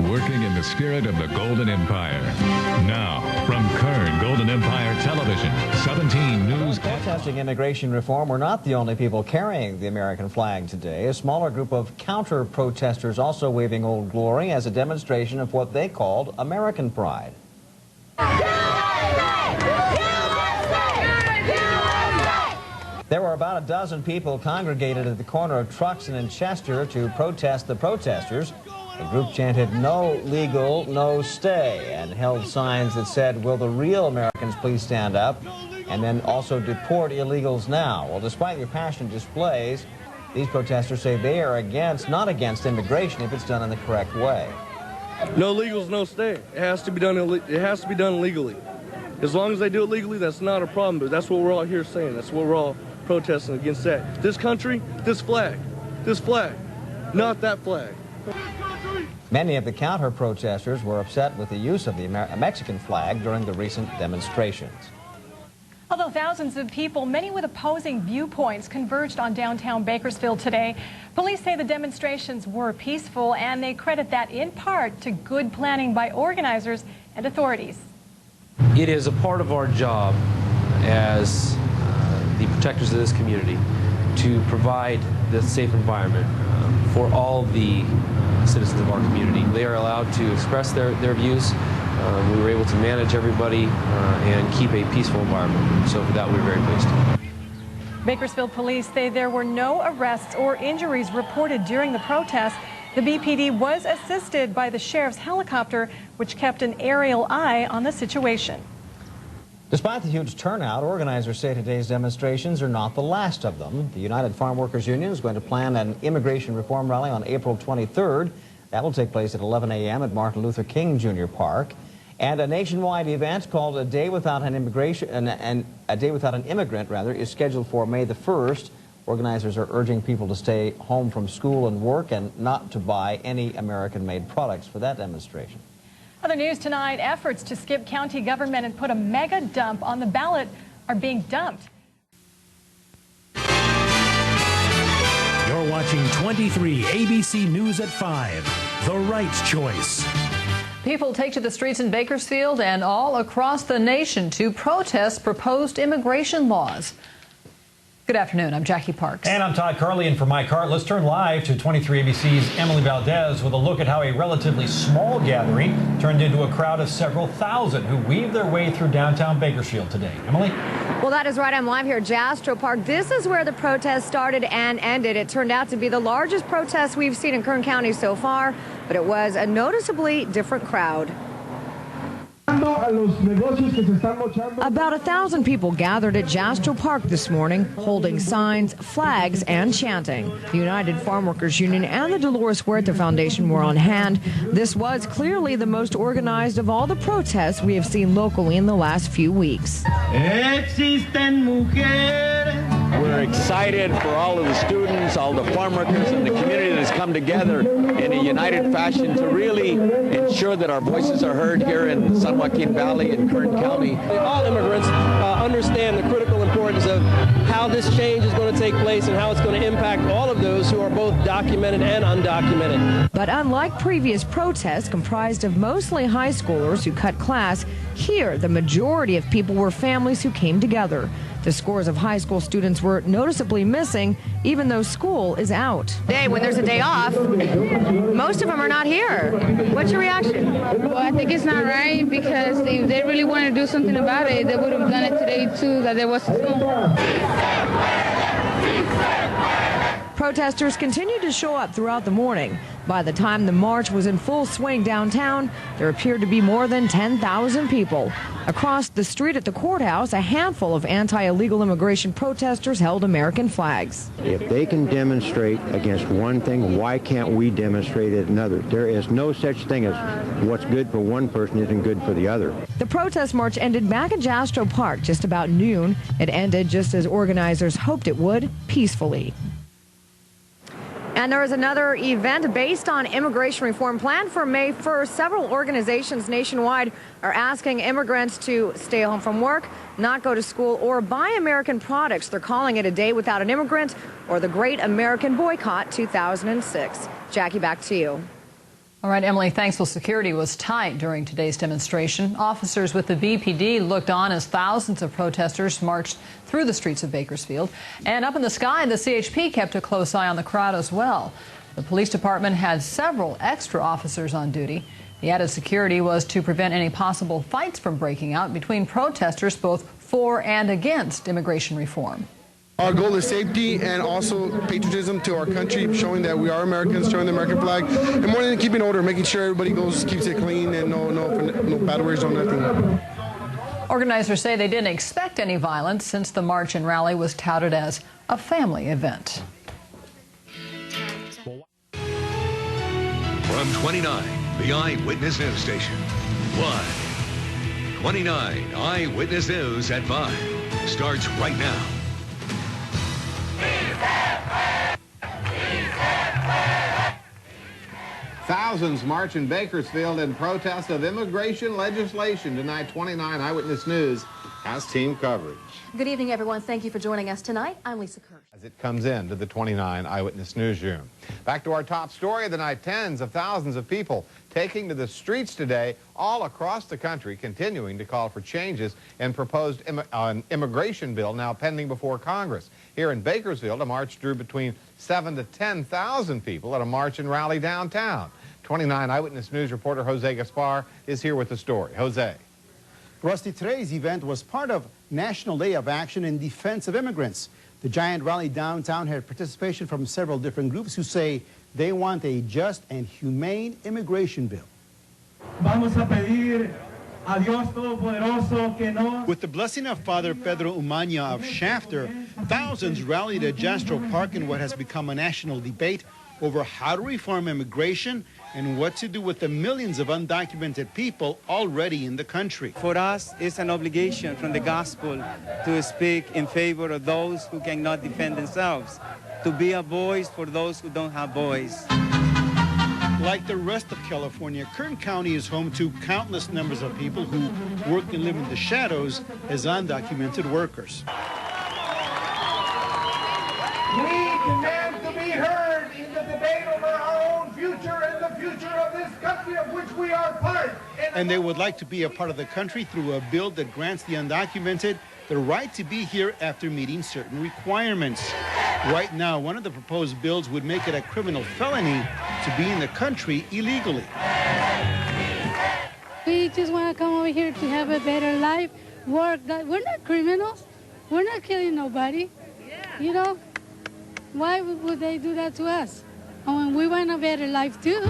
working in the spirit of the Golden Empire. Now, from Kern Golden Empire Television, 17 News. Protesting immigration reform were not the only people carrying the American flag today. A smaller group of counter-protesters also waving Old Glory as a demonstration of what they called American pride. There were about a dozen people congregated at the corner of Truxton and Chester to protest the protesters. The group chanted, "No legal, no stay," and held signs that said, "Will the real Americans please stand up?" and then also "Deport illegals now." Well, despite their passionate displays, these protesters say they are not against immigration if it's done in the correct way. No legals, no stay. It has to be done. It has to be done legally. As long as they do it legally, that's not a problem. But that's what we're all here saying. That's what we're all protesting against. That this country, this flag, not that flag. Many of the counter-protesters were upset with the use of the Mexican flag during the recent demonstrations. Although thousands of people, many with opposing viewpoints, converged on downtown Bakersfield today, police say the demonstrations were peaceful, and they credit that in part to good planning by organizers and authorities. It is a part of our job as the protectors of this community to provide this safe environment for all the citizens of our community. They are allowed to express their views. We were able to manage everybody and keep a peaceful environment. So for that, we're very pleased. Bakersfield police say there were no arrests or injuries reported during the protest. The BPD was assisted by the sheriff's helicopter, which kept an aerial eye on the situation. Despite the huge turnout, organizers say today's demonstrations are not the last of them. The United Farm Workers Union is going to plan an immigration reform rally on April 23rd. That will take place at 11 a.m. at Martin Luther King Jr. Park. And a nationwide event called A Day Without an Immigrant is scheduled for May the 1st. Organizers are urging people to stay home from school and work and not to buy any American-made products for that demonstration. Other news tonight, efforts to skip county government and put a mega dump on the ballot are being dumped. You're watching 23 ABC News at 5, The Right Choice. People take to the streets in Bakersfield and all across the nation to protest proposed immigration laws. Good afternoon. I'm Jackie Parks. And I'm Todd Carley in for Mike Hart. Let's turn live to 23 ABC's Emily Valdez with a look at how a relatively small gathering turned into a crowd of several thousand who weaved their way through downtown Bakersfield today. Emily? Well, that is right. I'm live here at Jastrow Park. This is where the protest started and ended. It turned out to be the largest protest we've seen in Kern County so far, but it was a noticeably different crowd. About 1,000 people gathered at Jastrow Park this morning, holding signs, flags, and chanting. The United Farm Workers Union and the Dolores Huerta Foundation were on hand. This was clearly the most organized of all the protests we have seen locally in the last few weeks. We're excited for all of the students, all the farm workers, and the community that has come together in a united fashion to really ensure that our voices are heard here in San Joaquin Valley and Kern County. All immigrants understand the critical importance of how this change is going to take place and how it's going to impact all of those who are both documented and undocumented. But unlike previous protests comprised of mostly high schoolers who cut class, here the majority of people were families who came together. The scores of high school students were noticeably missing, even though school is out. Today, when there's a day off, most of them are not here. What's your reaction? Well, I think it's not right, because if they really wanted to do something about it, they would have done it today too, that there was school. Protesters continued to show up throughout the morning. By the time the march was in full swing downtown, there appeared to be more than 10,000 people. Across the street at the courthouse, a handful of anti-illegal immigration protesters held American flags. If they can demonstrate against one thing, why can't we demonstrate at another? There is no such thing as what's good for one person isn't good for the other. The protest march ended back at Jastrow Park just about noon. It ended just as organizers hoped it would, peacefully. And there is another event based on immigration reform planned for May 1st. Several organizations nationwide are asking immigrants to stay home from work, not go to school, or buy American products. They're calling it A Day Without an Immigrant, or the Great American Boycott 2006. Jackie, back to you. All right, Emily, thanks. Well, security was tight during today's demonstration. Officers with the BPD looked on as thousands of protesters marched through the streets of Bakersfield. And up in the sky, the CHP kept a close eye on the crowd as well. The police department had several extra officers on duty. The added security was to prevent any possible fights from breaking out between protesters both for and against immigration reform. Our goal is safety and also patriotism to our country, showing that we are Americans, showing the American flag, and more than keeping order, making sure everybody keeps it clean and no bad words or nothing. Organizers say they didn't expect any violence since the march and rally was touted as a family event. From 29, the Eyewitness News Station. Live. 29 Eyewitness News at 5 starts right now. Thousands march in Bakersfield in protest of immigration legislation. Tonight, 29 Eyewitness News has team coverage. Good evening, everyone. Thank you for joining us tonight. I'm Lisa Kirsch. As it comes into the 29 Eyewitness Newsroom. Back to our top story of the night. Tens of thousands of people taking to the streets today all across the country, continuing to call for changes in proposed immigration bill now pending before Congress. Here in Bakersfield, a march drew between 7,000 to 10,000 people at a march and rally downtown. 29 Eyewitness News reporter Jose Gaspar is here with the story. Jose. Rusty, today's event was part of National Day of Action in Defense of Immigrants. The giant rally downtown had participation from several different groups who say they want a just and humane immigration bill. With the blessing of Father Pedro Umaña of Shafter, thousands rallied at Jastrow Park in what has become a national debate over how to reform immigration and what to do with the millions of undocumented people already in the country. For us, it's an obligation from the gospel to speak in favor of those who cannot defend themselves, to be a voice for those who don't have voice. Like the rest of California, Kern County is home to countless numbers of people who work and live in the shadows as undocumented workers. We demand to be heard in the debate over our own future and the future of this country of which we are part. And they would like to be a part of the country through a bill that grants the undocumented the right to be here after meeting certain requirements. Right now, one of the proposed bills would make it a criminal felony to be in the country illegally. We just want to come over here to have a better life, work. We're not criminals. We're not killing nobody. You know, why would they do that to us? And we want a better life too.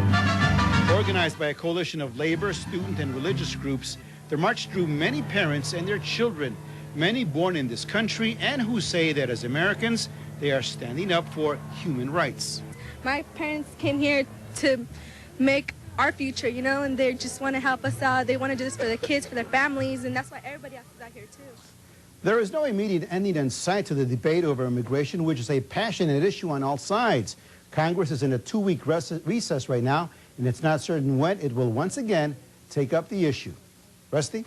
Organized by a coalition of labor, student, and religious groups, the march drew many parents and their children, many born in this country and who say that as Americans, they are standing up for human rights. My parents came here to make our future, you know, and they just want to help us out. They want to do this for their kids, for their families, and that's why everybody else is out here too. There is no immediate ending in sight to the debate over immigration, which is a passionate issue on all sides. Congress is in a two-week recess right now, and it's not certain when it will once again take up the issue. Rusty?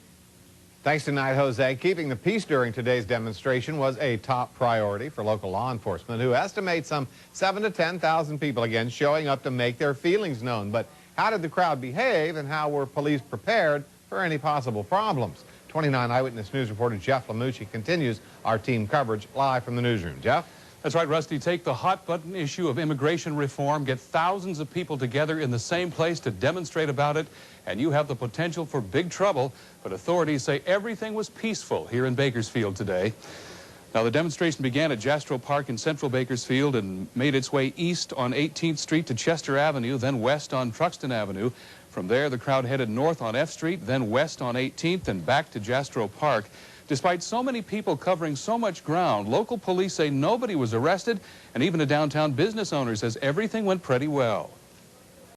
Thanks tonight, Jose. Keeping the peace during today's demonstration was a top priority for local law enforcement, who estimate some 7,000 to 10,000 people again showing up to make their feelings known. But how did the crowd behave, and how were police prepared for any possible problems? 29 Eyewitness News reporter Jeff Lamucci continues our team coverage live from the newsroom. Jeff? That's right, Rusty. Take the hot-button issue of immigration reform, get thousands of people together in the same place to demonstrate about it, and you have the potential for big trouble. But authorities say everything was peaceful here in Bakersfield today. Now, the demonstration began at Jastrow Park in central Bakersfield and made its way east on 18th Street to Chester Avenue, then west on Truxton Avenue. From there, the crowd headed north on F Street, then west on 18th, and back to Jastrow Park. Despite so many people covering so much ground, local police say nobody was arrested, and even a downtown business owner says everything went pretty well.